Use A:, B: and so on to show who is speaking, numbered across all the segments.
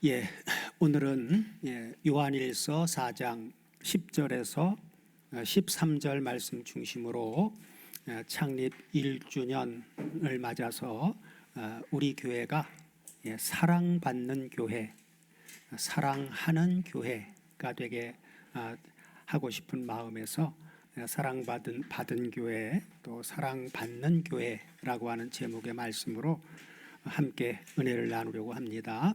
A: 예, 오늘은 요한일서 4장 10절에서 13절 말씀 중심으로 창립 1주년을 맞아서 우리 교회가 사랑받는 교회, 사랑하는 교회가 되게 하고 싶은 마음에서 사랑받은 교회, 또 사랑받는 교회라고 하는 제목의 말씀으로 함께 은혜를 나누려고 합니다.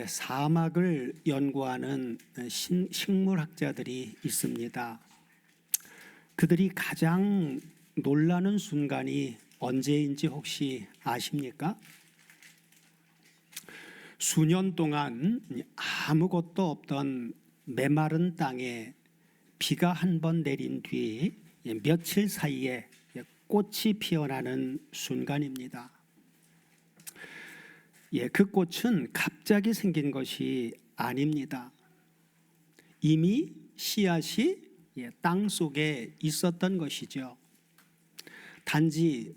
A: 사막을 연구하는 식물학자들이 있습니다. 그들이 가장 놀라는 순간이 언제인지 혹시 아십니까? 수년 동안 아무것도 없던 메마른 땅에 비가 한 번 내린 뒤 며칠 사이에 꽃이 피어나는 순간입니다. 그 꽃은 갑자기 생긴 것이 아닙니다. 이미 씨앗이 땅 속에 있었던 것이죠. 단지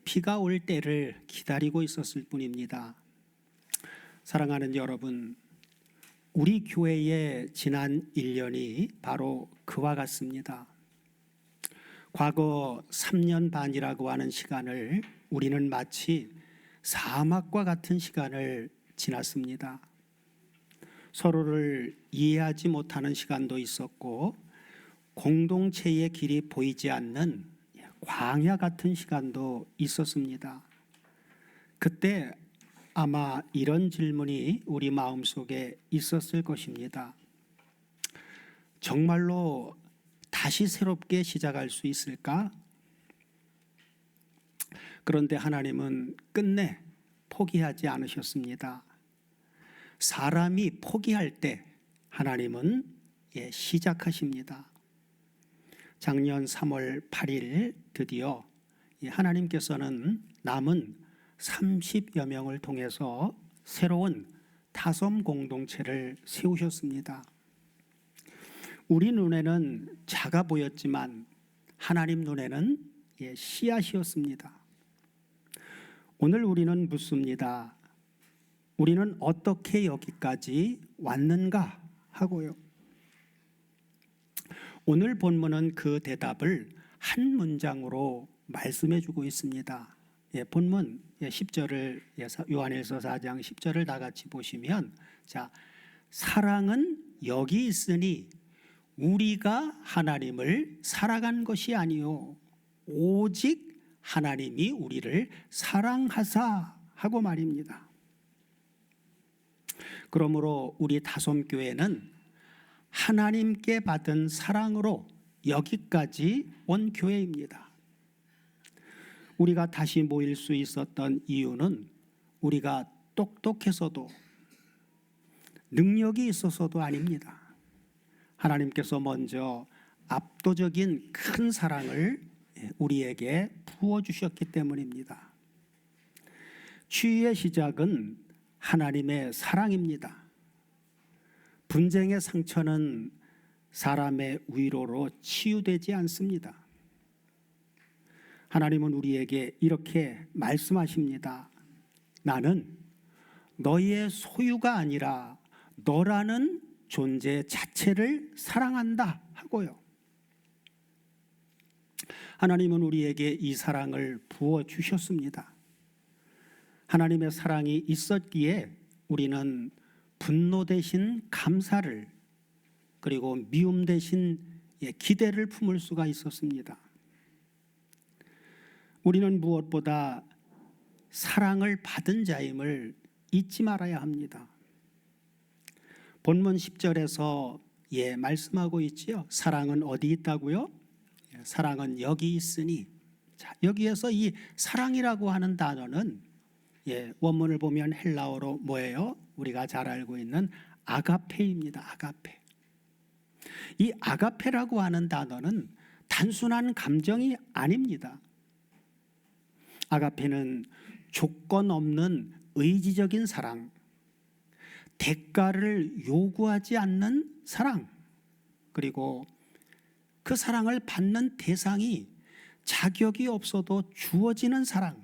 A: 비가 올 때를 기다리고 있었을 뿐입니다. 사랑하는 여러분, 우리 교회의 지난 1년이 바로 그와 같습니다. 과거 3년 반이라고 하는 시간을 우리는 마치 사막과 같은 시간을 지났습니다. 서로를 이해하지 못하는 시간도 있었고, 공동체의 길이 보이지 않는 광야 같은 시간도 있었습니다. 그때 아마 이런 질문이 우리 마음속에 있었을 것입니다. 정말로 다시 새롭게 시작할 수 있을까? 그런데 하나님은 끝내 포기하지 않으셨습니다. 사람이 포기할 때 하나님은 시작하십니다. 작년 3월 8일 드디어 하나님께서는 남은 30여 명을 통해서 새로운 타섬 공동체를 세우셨습니다. 우리 눈에는 작아 보였지만 하나님 눈에는 씨앗이었습니다. 오늘 우리는 묻습니다. 우리는 어떻게 여기까지 왔는가 하고요. 오늘 본문은 그 대답을 한 문장으로 말씀해 주고 있습니다. 본문 10절을 요한일서 4장 10절을 다 같이 보시면, 사랑은 여기 있으니 우리가 하나님을 사랑한 것이 아니요 오직 하나님이 우리를 사랑하사 하고 말입니다. 그러므로 우리 다솜교회는 하나님께 받은 사랑으로 여기까지 온 교회입니다. 우리가 다시 모일 수 있었던 이유는 우리가 똑똑해서도 능력이 있어서도 아닙니다. 하나님께서 먼저 압도적인 큰 사랑을 우리에게 부어주셨기 때문입니다. 치유의 시작은 하나님의 사랑입니다. 분쟁의 상처는 사람의 위로로 치유되지 않습니다. 하나님은 우리에게 이렇게 말씀하십니다. 나는 너희의 소유가 아니라 너라는 존재 자체를 사랑한다 하고요. 하나님은 우리에게 이 사랑을 부어주셨습니다. 하나님의 사랑이 있었기에 우리는 분노 대신 감사를, 그리고 미움 대신 기대를 품을 수가 있었습니다. 우리는 무엇보다 사랑을 받은 자임을 잊지 말아야 합니다. 본문 10절에서 말씀하고 있지요. 사랑은 어디 있다고요? 사랑은 여기 있으니. 여기에서 이 사랑이라고 하는 단어는 원문을 보면 헬라어로 뭐예요? 우리가 잘 알고 있는 아가페입니다. 아가페. 이 아가페라고 하는 단어는 단순한 감정이 아닙니다. 아가페는 조건 없는 의지적인 사랑, 대가를 요구하지 않는 사랑, 그리고 그 사랑을 받는 대상이 자격이 없어도 주어지는 사랑,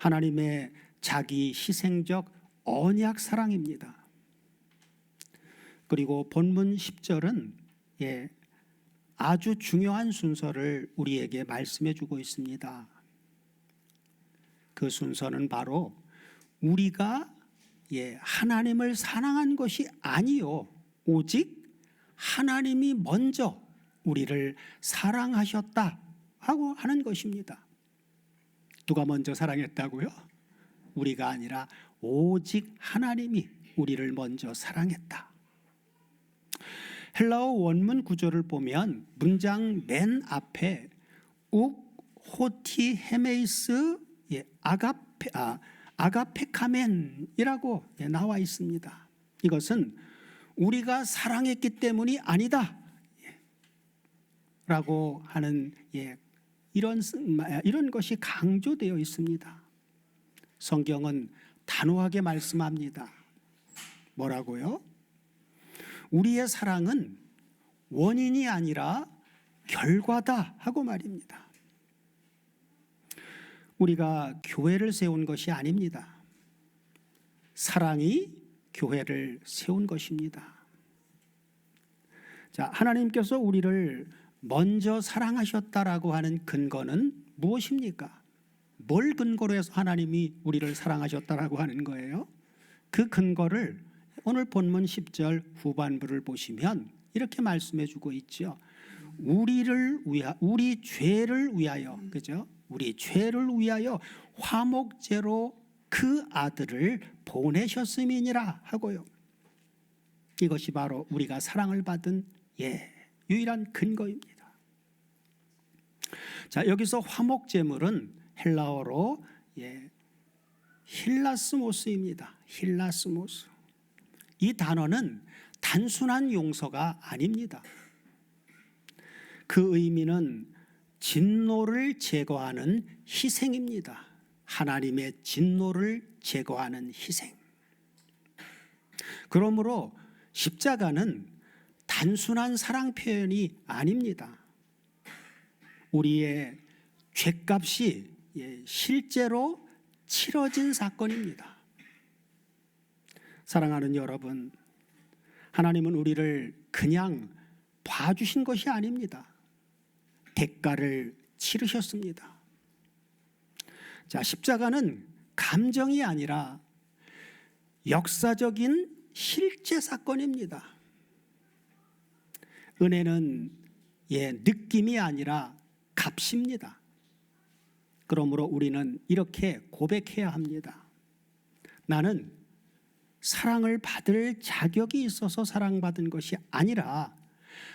A: 하나님의 자기 희생적 언약 사랑입니다. 그리고 본문 10절은 아주 중요한 순서를 우리에게 말씀해 주고 있습니다. 그 순서는 바로 우리가 하나님을 사랑한 것이 아니요 오직 하나님이 먼저 우리를 사랑하셨다 하고 하는 것입니다. 누가 먼저 사랑했다고요? 우리가 아니라 오직 하나님이 우리를 먼저 사랑했다. 헬라어 원문 구조를 보면 문장 맨 앞에 욱 호티 헤메이스 아가페카멘이라고 나와 있습니다. 이것은 우리가 사랑했기 때문이 아니다 라고 하는 이런 것이 강조되어 있습니다. 성경은 단호하게 말씀합니다. 뭐라고요? 우리의 사랑은 원인이 아니라 결과다 하고 말입니다. 우리가 교회를 세운 것이 아닙니다. 사랑이 교회를 세운 것입니다. 자, 하나님께서 우리를 먼저 사랑하셨다라고 하는 근거는 무엇입니까? 뭘 근거로 해서 하나님이 우리를 사랑하셨다라고 하는 거예요? 그 근거를 오늘 본문 10절 후반부를 보시면 이렇게 말씀해 주고 있죠. 우리 죄를 위하여, 그죠? 우리 죄를 위하여 화목제로 그 아들을 보내셨음이니라 하고요. 이것이 바로 우리가 사랑을 받은 유일한 근거입니다. 자, 여기서 화목제물은 헬라어로 힐라스모스입니다. 힐라스모스. 이 단어는 단순한 용서가 아닙니다. 그 의미는 진노를 제거하는 희생입니다. 하나님의 진노를 제거하는 희생. 그러므로 십자가는 단순한 사랑 표현이 아닙니다. 우리의 죄값이 실제로 치러진 사건입니다. 사랑하는 여러분, 하나님은 우리를 그냥 봐주신 것이 아닙니다. 대가를 치르셨습니다. 자, 십자가는 감정이 아니라 역사적인 실제 사건입니다. 은혜는 느낌이 아니라 값입니다. 그러므로 우리는 이렇게 고백해야 합니다. 나는 사랑을 받을 자격이 있어서 사랑받은 것이 아니라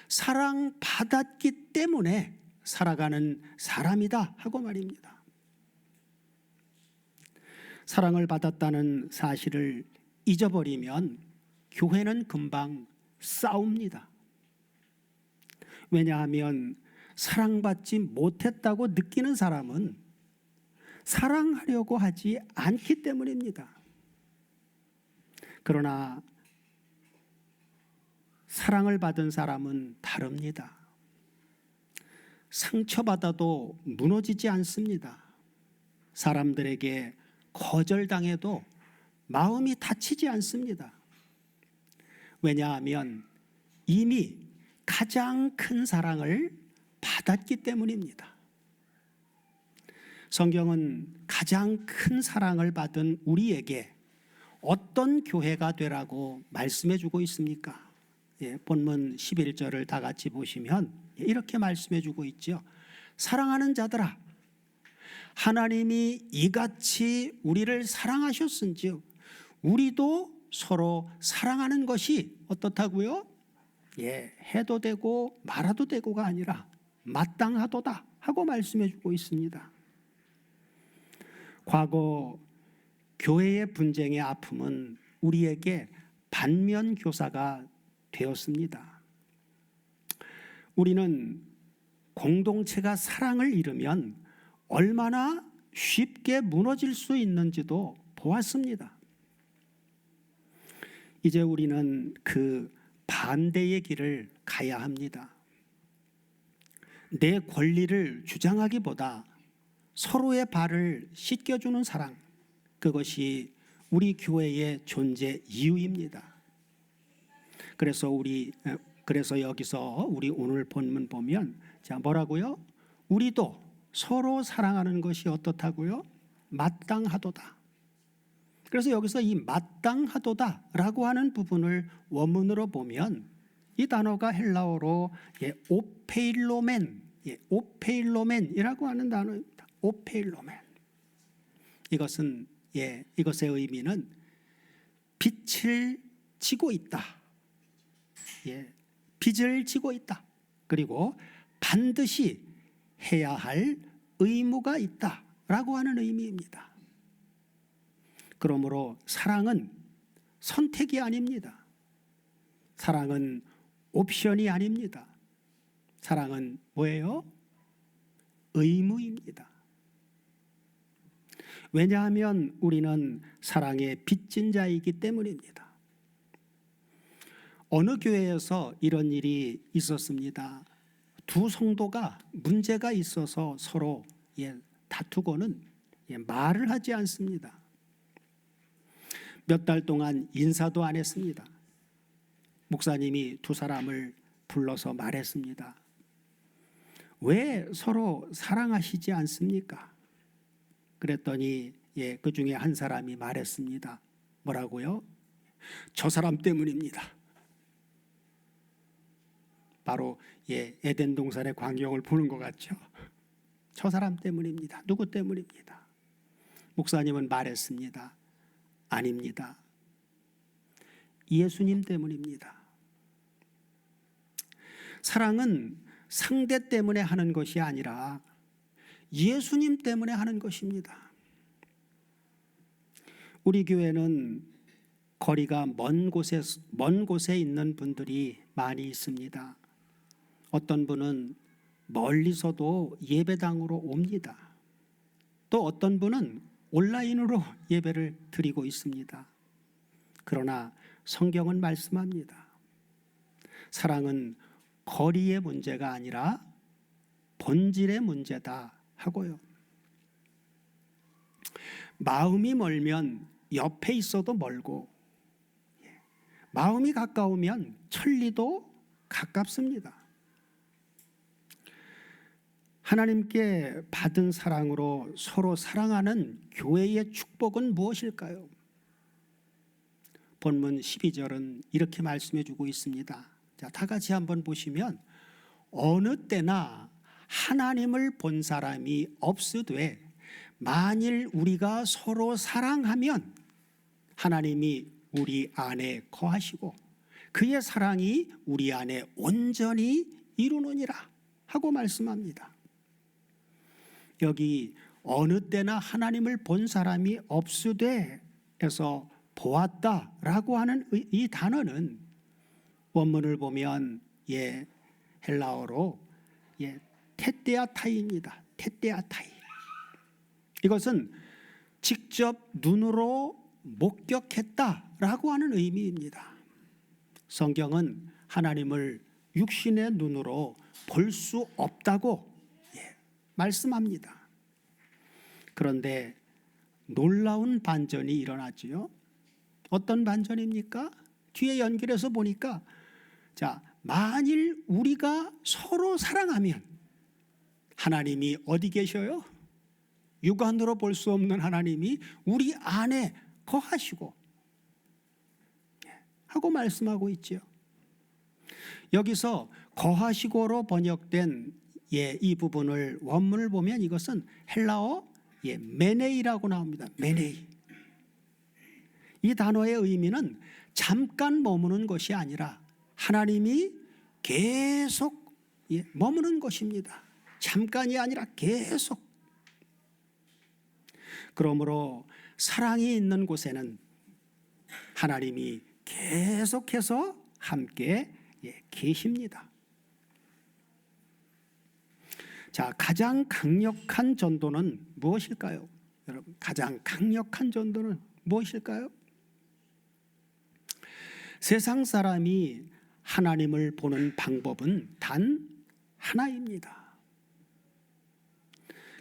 A: 사랑받았기 때문에 살아가는 사람이다 하고 말입니다. 사랑을 받았다는 사실을 잊어버리면 교회는 금방 싸웁니다. 왜냐하면 사랑받지 못했다고 느끼는 사람은 사랑하려고 하지 않기 때문입니다. 그러나 사랑을 받은 사람은 다릅니다. 상처받아도 무너지지 않습니다. 사람들에게 거절당해도 마음이 다치지 않습니다. 왜냐하면 이미 가장 큰 사랑을 받았기 때문입니다. 성경은 가장 큰 사랑을 받은 우리에게 어떤 교회가 되라고 말씀해 주고 있습니까? 본문 11절을 다 같이 보시면 이렇게 말씀해 주고 있죠. 사랑하는 자들아, 하나님이 이같이 우리를 사랑하셨은즉 우리도 서로 사랑하는 것이 어떻다고요? 해도 되고 말아도 되고가 아니라 마땅하도다 하고 말씀해 주고 있습니다. 과거 교회의 분쟁의 아픔은 우리에게 반면교사가 되었습니다. 우리는 공동체가 사랑을 잃으면 얼마나 쉽게 무너질 수 있는지도 보았습니다. 이제 우리는 그 반대의 길을 가야 합니다. 내 권리를 주장하기보다 서로의 발을 씻겨주는 사랑, 그것이 우리 교회의 존재 이유입니다. 그래서 여기서 우리 오늘 본문 보면 자 뭐라고요? 우리도 서로 사랑하는 것이 어떻다고요? 마땅하도다. 그래서 여기서 이 마땅하도다라고 하는 부분을 원문으로 보면 이 단어가 헬라어로 오페일로멘이라고 하는 단어입니다. 오페일로멘. 이것의 의미는 빛을 지고 있다. 빚을 지고 있다. 그리고 반드시 해야 할 의무가 있다라고 하는 의미입니다. 그러므로 사랑은 선택이 아닙니다. 사랑은 옵션이 아닙니다. 사랑은 뭐예요? 의무입니다. 왜냐하면 우리는 사랑에 빚진 자이기 때문입니다. 어느 교회에서 이런 일이 있었습니다. 두 성도가 문제가 있어서 서로 다투고는 말을 하지 않습니다. 몇 달 동안 인사도 안 했습니다. 목사님이 두 사람을 불러서 말했습니다. 왜 서로 사랑하시지 않습니까? 그랬더니 그 중에 한 사람이 말했습니다. 뭐라고요? 저 사람 때문입니다. 바로 에덴 동산의 광경을 보는 것 같죠. 저 사람 때문입니다. 누구 때문입니다. 목사님은 말했습니다. 아닙니다. 예수님 때문입니다. 사랑은 상대 때문에 하는 것이 아니라 예수님 때문에 하는 것입니다. 우리 교회는 거리가 먼 곳에 있는 분들이 많이 있습니다. 어떤 분은 멀리서도 예배당으로 옵니다. 또 어떤 분은 온라인으로 예배를 드리고 있습니다. 그러나 성경은 말씀합니다. 사랑은 거리의 문제가 아니라 본질의 문제다 하고요. 마음이 멀면 옆에 있어도 멀고 마음이 가까우면 천리도 가깝습니다. 하나님께 받은 사랑으로 서로 사랑하는 교회의 축복은 무엇일까요? 본문 12절은 이렇게 말씀해 주고 있습니다. 자, 다 같이 한번 보시면 어느 때나 하나님을 본 사람이 없으되 만일 우리가 서로 사랑하면 하나님이 우리 안에 거하시고 그의 사랑이 우리 안에 온전히 이루느니라 하고 말씀합니다. 여기 어느 때나 하나님을 본 사람이 없으되 해서 보았다라고 하는 이 단어는 원문을 보면 헬라어로 테테아타이입니다. 테테아타이. 이것은 직접 눈으로 목격했다라고 하는 의미입니다. 성경은 하나님을 육신의 눈으로 볼 수 없다고 말씀합니다. 그런데 놀라운 반전이 일어나지요. 어떤 반전입니까? 뒤에 연결해서 보니까 자, 만일 우리가 서로 사랑하면 하나님이 어디 계셔요? 육안으로 볼 수 없는 하나님이 우리 안에 거하시고 하고 말씀하고 있죠. 여기서 거하시고로 번역된 이 부분을 원문을 보면 이것은 헬라어 메네이라고 나옵니다. 메네이. 이 단어의 의미는 잠깐 머무는 것이 아니라 하나님이 계속 머무는 것입니다. 잠깐이 아니라 계속. 그러므로 사랑이 있는 곳에는 하나님이 계속해서 함께 계십니다. 자, 가장 강력한 전도는 무엇일까요? 여러분, 가장 강력한 전도는 무엇일까요? 세상 사람이 하나님을 보는 방법은 단 하나입니다.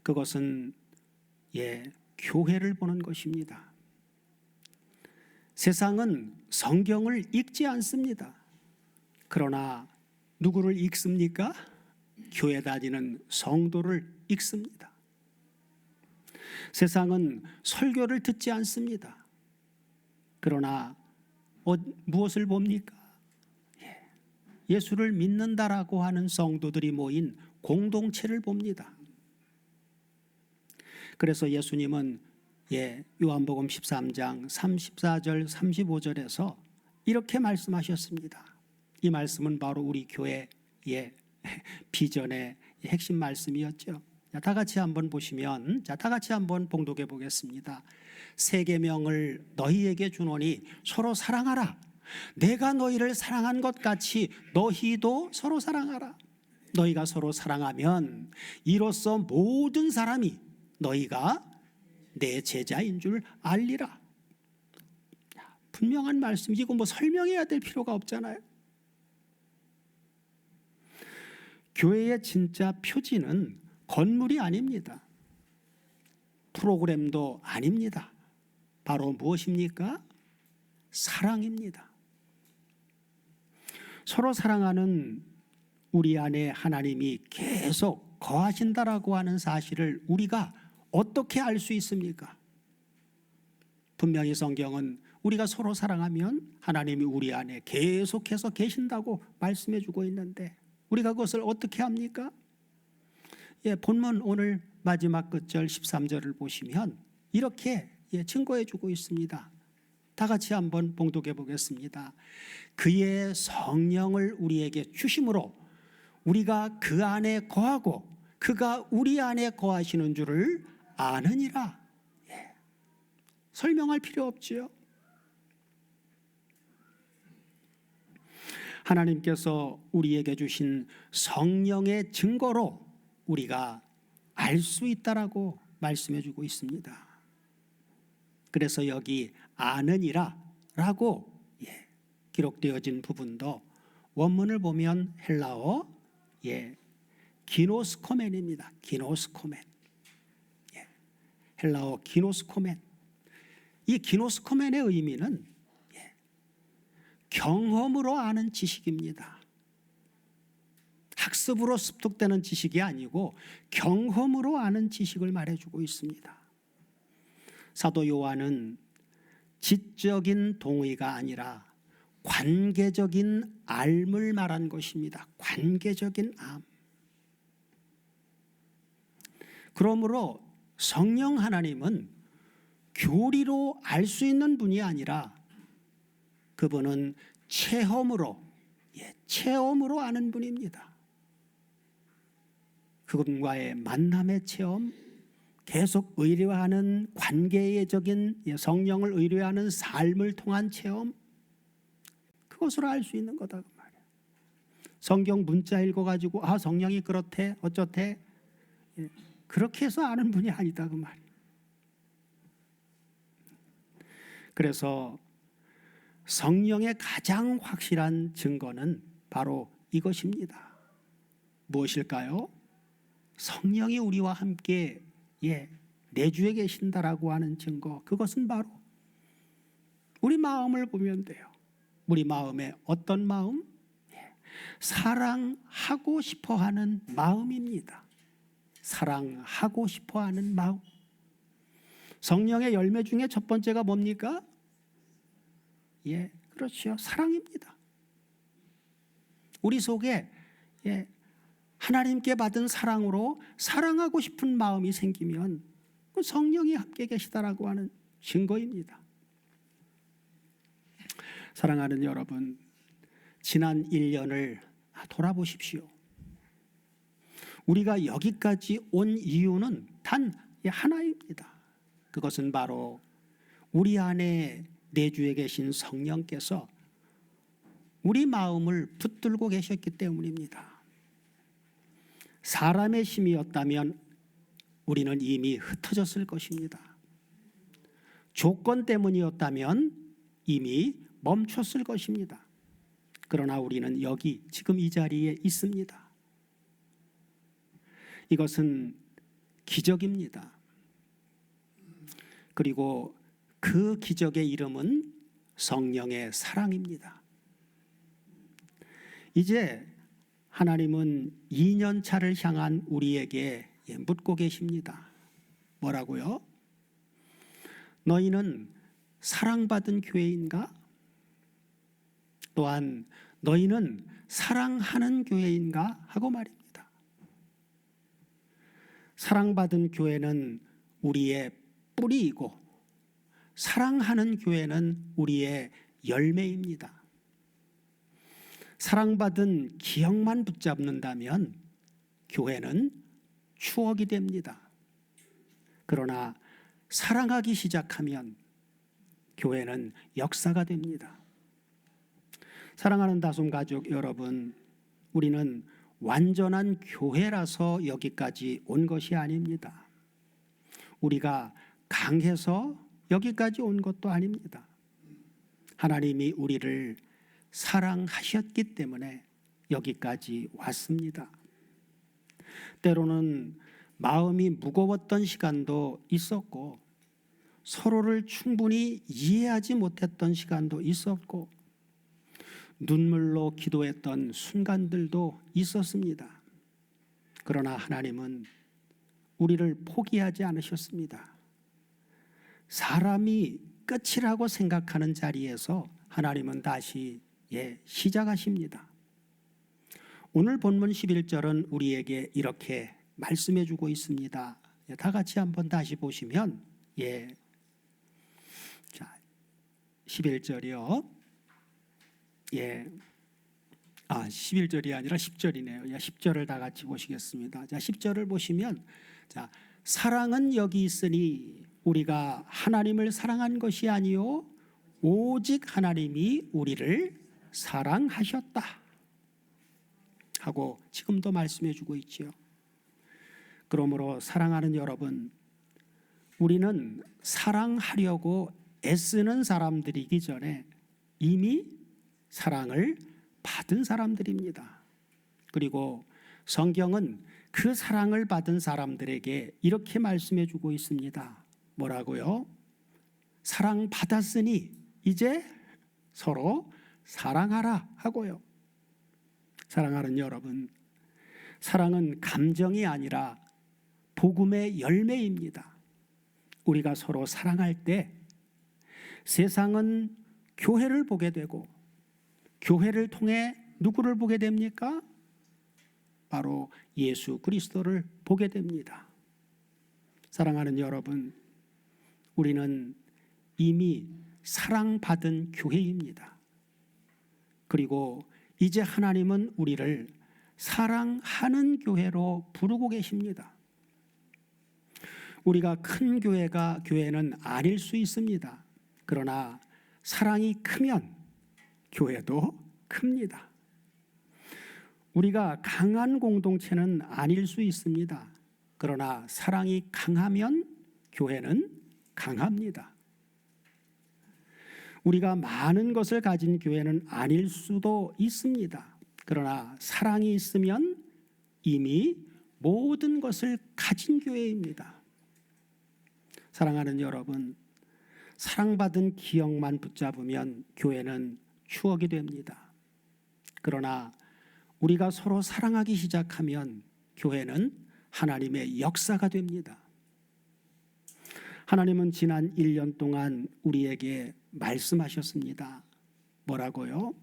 A: 그것은 교회를 보는 것입니다. 세상은 성경을 읽지 않습니다. 그러나 누구를 읽습니까? 교회 다니는 성도를 읽습니다. 세상은 설교를 듣지 않습니다. 그러나 무엇을 봅니까? 예수를 믿는다라고 하는 성도들이 모인 공동체를 봅니다. 그래서 예수님은 요한복음 13장 34절 35절에서 이렇게 말씀하셨습니다. 이 말씀은 바로 우리 교회의 비전의 핵심 말씀이었죠. 다 같이 한번 보시면, 다 같이 한번 봉독해 보겠습니다. 새 계명을 너희에게 주노니 서로 사랑하라. 내가 너희를 사랑한 것 같이 너희도 서로 사랑하라. 너희가 서로 사랑하면 이로써 모든 사람이 너희가 내 제자인 줄 알리라. 분명한 말씀이고 뭐 설명해야 될 필요가 없잖아요. 교회의 진짜 표지는 건물이 아닙니다. 프로그램도 아닙니다. 바로 무엇입니까? 사랑입니다. 서로 사랑하는 우리 안에 하나님이 계속 거하신다라고 하는 사실을 우리가 어떻게 알 수 있습니까? 분명히 성경은 우리가 서로 사랑하면 하나님이 우리 안에 계속해서 계신다고 말씀해 주고 있는데 우리가 그것을 어떻게 합니까? 본문 오늘 마지막 끝절 13절을 보시면 이렇게 증거해 주고 있습니다. 다 같이 한번 봉독해 보겠습니다. 그의 성령을 우리에게 주심으로 우리가 그 안에 거하고 그가 우리 안에 거하시는 줄을 아느니라. 설명할 필요 없지요. 하나님께서 우리에게 주신 성령의 증거로 우리가 알 수 있다라고 말씀해 주고 있습니다. 그래서 여기 아느니라 라고 기록되어진 부분도 원문을 보면 헬라어 기노스코멘입니다. 기노스코멘. 헬라어 기노스코멘. 이 기노스코멘의 의미는 경험으로 아는 지식입니다. 학습으로 습득되는 지식이 아니고 경험으로 아는 지식을 말해주고 있습니다. 사도 요한은 지적인 동의가 아니라 관계적인 알을 말한 것입니다. 관계적인 암. 그러므로 성령 하나님은 교리로 알 수 있는 분이 아니라 그분은 체험으로 아는 분입니다. 그분과의 만남의 체험, 계속 의뢰하는 관계적인 성령을 의뢰하는 삶을 통한 체험, 그것으로 알 수 있는 거다 그 말이야. 성경 문자 읽어가지고 성령이 그렇대 어쩌대 그렇게 해서 아는 분이 아니다 그 말이야. 그래서 성령의 가장 확실한 증거는 바로 이것입니다. 무엇일까요? 성령이 우리와 함께 내주에 계신다라고 하는 증거, 그것은 바로 우리 마음을 보면 돼요. 우리 마음에 어떤 마음? 사랑하고 싶어하는 마음입니다. 사랑하고 싶어하는 마음. 성령의 열매 중에 첫 번째가 뭡니까? 그렇죠. 사랑입니다. 우리 속에 하나님께 받은 사랑으로 사랑하고 싶은 마음이 생기면 그 성령이 함께 계시다라고 하는 증거입니다. 사랑하는 여러분, 지난 1년을 돌아보십시오. 우리가 여기까지 온 이유는 단 하나입니다. 그것은 바로 우리 안에 내주에 계신 성령께서 우리 마음을 붙들고 계셨기 때문입니다. 사람의 힘이었다면 우리는 이미 흩어졌을 것입니다. 조건 때문이었다면 이미 멈췄을 것입니다. 그러나 우리는 여기 지금 이 자리에 있습니다. 이것은 기적입니다. 그리고 그 기적의 이름은 성령의 사랑입니다. 이제 하나님은 2년차를 향한 우리에게 묻고 계십니다. 뭐라고요? 너희는 사랑받은 교회인가? 또한 너희는 사랑하는 교회인가? 하고 말입니다. 사랑받은 교회는 우리의 뿌리이고 사랑하는 교회는 우리의 열매입니다. 사랑받은 기억만 붙잡는다면 교회는 추억이 됩니다. 그러나 사랑하기 시작하면 교회는 역사가 됩니다. 사랑하는 다솜 가족 여러분, 우리는 완전한 교회라서 여기까지 온 것이 아닙니다. 우리가 강해서 여기까지 온 것도 아닙니다. 하나님이 우리를 사랑하셨기 때문에 여기까지 왔습니다. 때로는 마음이 무거웠던 시간도 있었고 서로를 충분히 이해하지 못했던 시간도 있었고 눈물로 기도했던 순간들도 있었습니다. 그러나 하나님은 우리를 포기하지 않으셨습니다. 사람이 끝이라고 생각하는 자리에서 하나님은 다시 시작하십니다. 오늘 본문 11절은 우리에게 이렇게 말씀해 주고 있습니다. 다 같이 한번 다시 보시면 11절이요. 11절이 아니라 10절이네요. 10절을 다 같이 보시겠습니다. 10절을 보시면 사랑은 여기 있으니 우리가 하나님을 사랑한 것이 아니요 오직 하나님이 우리를 사랑하셨다 하고 지금도 말씀해 주고 있지요. 그러므로 사랑하는 여러분, 우리는 사랑하려고 애쓰는 사람들이기 전에 이미 사랑을 받은 사람들입니다. 그리고 성경은 그 사랑을 받은 사람들에게 이렇게 말씀해 주고 있습니다. 뭐라고요? 사랑받았으니 이제 서로 사랑하라 하고요. 사랑하는 여러분, 사랑은 감정이 아니라 복음의 열매입니다. 우리가 서로 사랑할 때 세상은 교회를 보게 되고 교회를 통해 누구를 보게 됩니까? 바로 예수 그리스도를 보게 됩니다. 사랑하는 여러분, 우리는 이미 사랑받은 교회입니다. 그리고 이제 하나님은 우리를 사랑하는 교회로 부르고 계십니다. 우리가 큰 교회는 아닐 수 있습니다. 그러나 사랑이 크면 교회도 큽니다. 우리가 강한 공동체는 아닐 수 있습니다. 그러나 사랑이 강하면 교회는 강합니다. 우리가 많은 것을 가진 교회는 아닐 수도 있습니다. 그러나 사랑이 있으면 이미 모든 것을 가진 교회입니다. 사랑하는 여러분, 사랑받은 기억만 붙잡으면 교회는 추억이 됩니다. 그러나 우리가 서로 사랑하기 시작하면 교회는 하나님의 역사가 됩니다. 하나님은 지난 1년 동안 우리에게 말씀하셨습니다. 뭐라고요?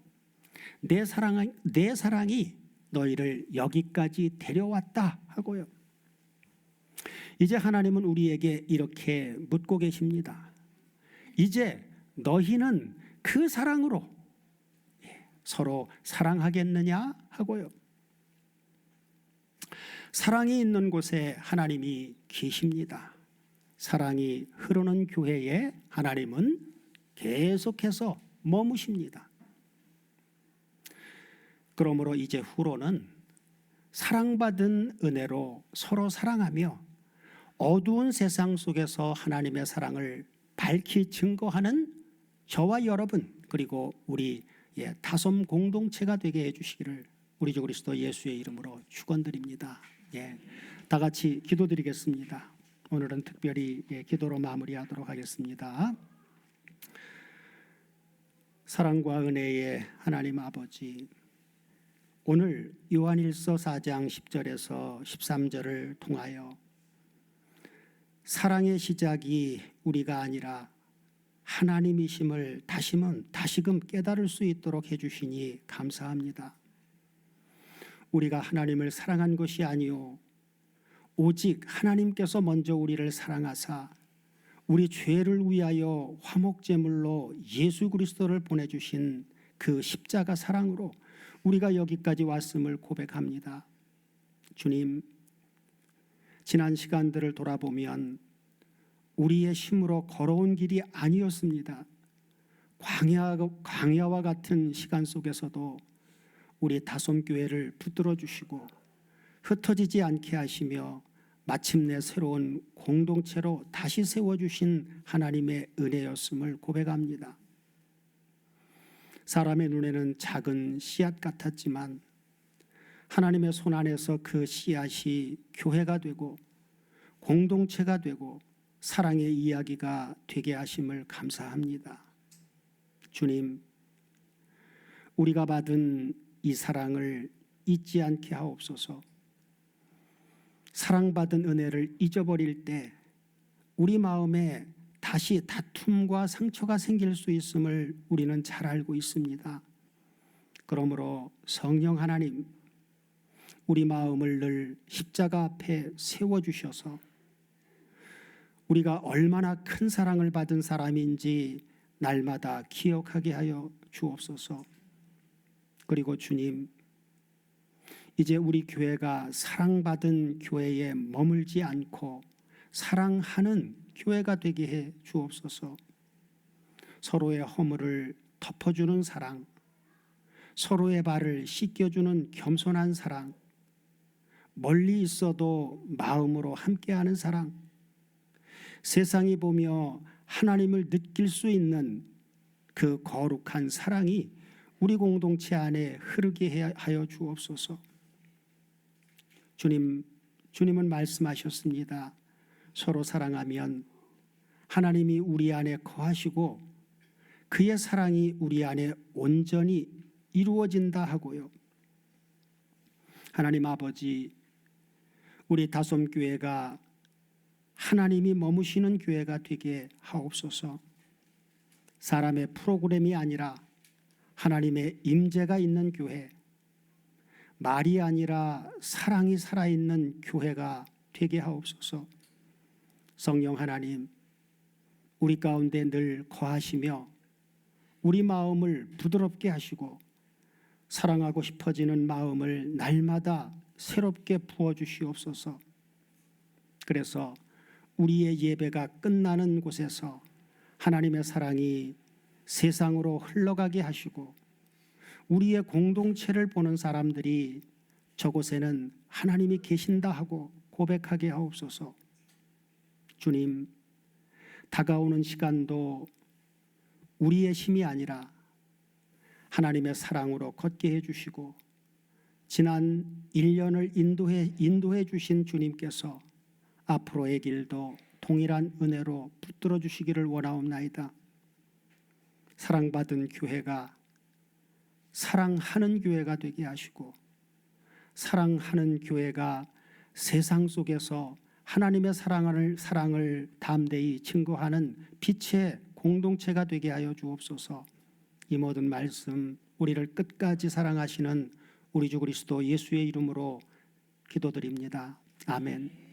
A: 내 사랑이 너희를 여기까지 데려왔다 하고요. 이제 하나님은 우리에게 이렇게 묻고 계십니다. 이제 너희는 그 사랑으로 서로 사랑하겠느냐 하고요. 사랑이 있는 곳에 하나님이 계십니다. 사랑이 흐르는 교회에 하나님은 계속해서 머무십니다. 그러므로 이제 후로는 사랑받은 은혜로 서로 사랑하며 어두운 세상 속에서 하나님의 사랑을 밝히 증거하는 저와 여러분, 그리고 우리 다솜 공동체가 되게 해주시기를 우리 주 그리스도 예수의 이름으로 축원드립니다. 다 같이 기도드리겠습니다. 오늘은 특별히 기도로 마무리하도록 하겠습니다. 사랑과 은혜의 하나님 아버지, 오늘 요한일서 4장 10절에서 13절을 통하여 사랑의 시작이 우리가 아니라 하나님이심을 다시금 깨달을 수 있도록 해주시니 감사합니다. 우리가 하나님을 사랑한 것이 아니요 오직 하나님께서 먼저 우리를 사랑하사 우리 죄를 위하여 화목제물로 예수 그리스도를 보내주신 그 십자가 사랑으로 우리가 여기까지 왔음을 고백합니다. 주님, 지난 시간들을 돌아보면 우리의 힘으로 걸어온 길이 아니었습니다. 광야와 같은 시간 속에서도 우리 다솜교회를 붙들어 주시고 흩어지지 않게 하시며 마침내 새로운 공동체로 다시 세워주신 하나님의 은혜였음을 고백합니다. 사람의 눈에는 작은 씨앗 같았지만 하나님의 손 안에서 그 씨앗이 교회가 되고 공동체가 되고 사랑의 이야기가 되게 하심을 감사합니다. 주님, 우리가 받은 이 사랑을 잊지 않게 하옵소서. 사랑받은 은혜를 잊어버릴 때 우리 마음에 다시 다툼과 상처가 생길 수 있음을 우리는 잘 알고 있습니다. 그러므로 성령 하나님, 우리 마음을 늘 십자가 앞에 세워주셔서 우리가 얼마나 큰 사랑을 받은 사람인지 날마다 기억하게 하여 주옵소서. 그리고 주님, 이제 우리 교회가 사랑받은 교회에 머물지 않고 사랑하는 교회가 되게 해 주옵소서. 서로의 허물을 덮어주는 사랑, 서로의 발을 씻겨주는 겸손한 사랑, 멀리 있어도 마음으로 함께하는 사랑, 세상이 보며 하나님을 느낄 수 있는 그 거룩한 사랑이 우리 공동체 안에 흐르게 하여 주옵소서. 주님은 말씀하셨습니다. 서로 사랑하면 하나님이 우리 안에 거하시고 그의 사랑이 우리 안에 온전히 이루어진다 하고요. 하나님 아버지, 우리 다솜교회가 하나님이 머무시는 교회가 되게 하옵소서. 사람의 프로그램이 아니라 하나님의 임재가 있는 교회, 말이 아니라 사랑이 살아있는 교회가 되게 하옵소서. 성령 하나님, 우리 가운데 늘 거하시며 우리 마음을 부드럽게 하시고 사랑하고 싶어지는 마음을 날마다 새롭게 부어주시옵소서. 그래서 우리의 예배가 끝나는 곳에서 하나님의 사랑이 세상으로 흘러가게 하시고 우리의 공동체를 보는 사람들이 저곳에는 하나님이 계신다 하고 고백하게 하옵소서. 주님, 다가오는 시간도 우리의 힘이 아니라 하나님의 사랑으로 걷게 해주시고 지난 1년을 인도해 주신 주님께서 앞으로의 길도 동일한 은혜로 붙들어 주시기를 원하옵나이다. 사랑받은 교회가 사랑하는 교회가 되게 하시고 사랑하는 교회가 세상 속에서 하나님의 사랑을 담대히 증거하는 빛의 공동체가 되게 하여 주옵소서. 이 모든 말씀 우리를 끝까지 사랑하시는 우리 주 그리스도 예수의 이름으로 기도드립니다. 아멘.